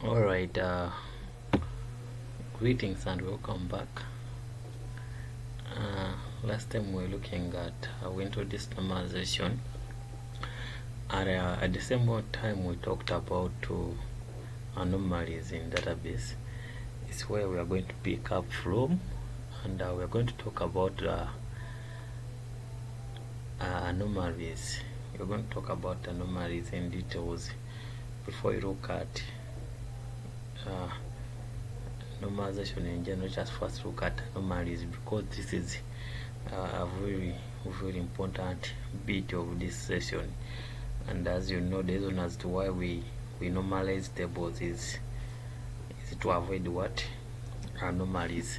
Alright, greetings and welcome back. Last time we were looking at we introduced normalization, and at the same time we talked about anomalies in database. It's where we are going to pick up from, and we are going to talk about anomalies. We're going to talk about anomalies in details before we look at normalization in general. Just first look at anomalies, because this is a very important bit of this session. And as you know, the reason as to why we normalize tables is to avoid what? Anomalies.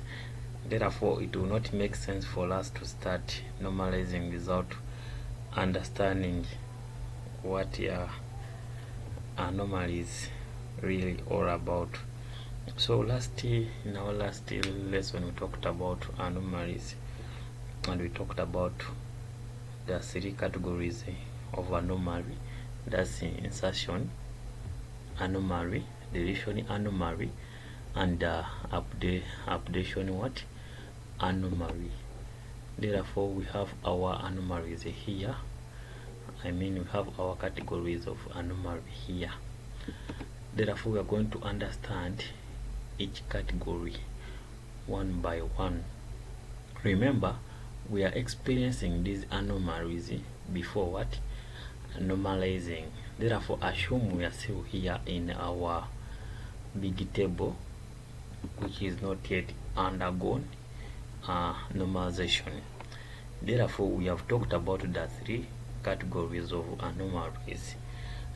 Therefore, it will not make sense for us to start normalizing without understanding what anomalies really all about. So in our last lesson we talked about anomalies, and we talked about the three categories of anomaly. That's insertion anomaly, deletion anomaly, and updation anomaly. Therefore, we have our anomalies here. We have our categories of anomaly here. Therefore, we are going to understand each category one by one. Remember, we are experiencing these anomalies before what? Normalizing. Therefore, assume we are still here in our big table, which is not yet undergone normalization. Therefore, we have talked about the three categories of anomalies.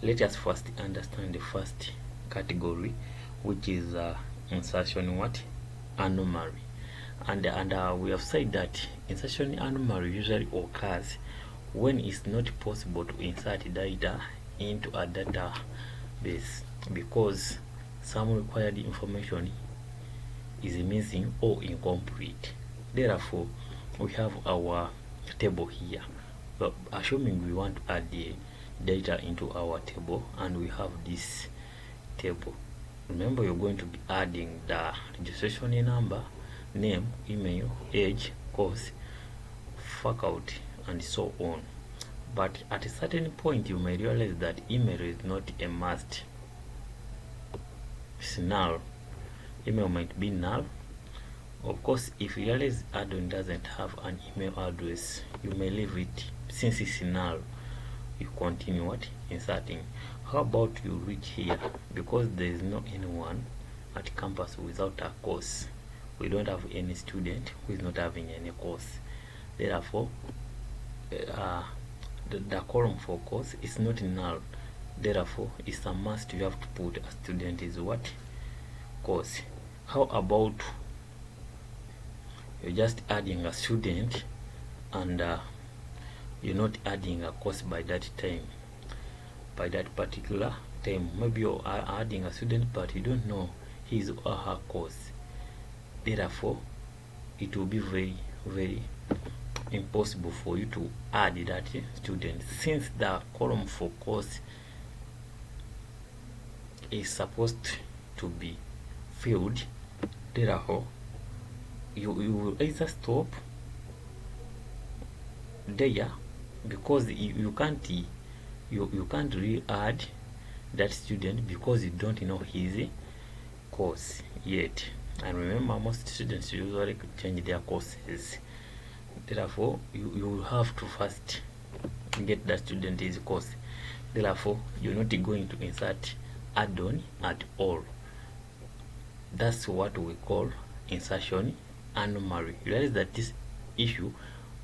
Let us first understand the first category, which is insertion anomaly. And we have said that insertion anomaly usually occurs when it's not possible to insert data into a database because some required information is missing or incomplete. Therefore, we have our table here. But assuming we want to add the data into our table, and we have this table. Remember, you're going to be adding the registration number, name, email, age, course, faculty, and so on. But at a certain point, you may realize that email is not a must. It's null. Email might be null. Of course, if you realize add-on doesn't have an email address, you may leave it. Since it's null, you continue inserting. How about you reach here? Because there is no anyone at campus without a course. We don't have any student who is not having any course. Therefore, the column for course is not null. Therefore, it's a must. You have to put a student is course. How about you're just adding a student and you're not adding a course by that time, by that particular time? Maybe you're adding a student but you don't know his or her course. Therefore, it will be very impossible for you to add that student, since the column for course is supposed to be filled. Therefore, you will either stop there, because you can't really add that student because you don't know his course yet. And remember, most students usually change their courses. Therefore, you will have to first get that student his course. Therefore, you're not going to insert add-on at all. That's what we call insertion anomaly. You realize that this issue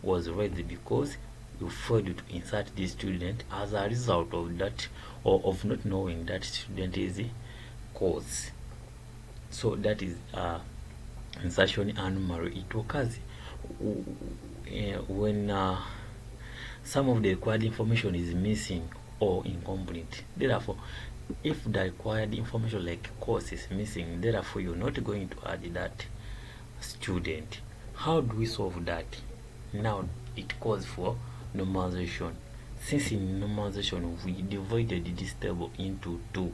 was raised because you failed to insert this student as a result of that, or of not knowing that student is course. So that is insertion anomaly. It occurs when some of the required information is missing or incomplete. Therefore, if the required information like course is missing, therefore you're not going to add that student. How do we solve that? Now it calls for normalization. Since in normalization we divided this table into two,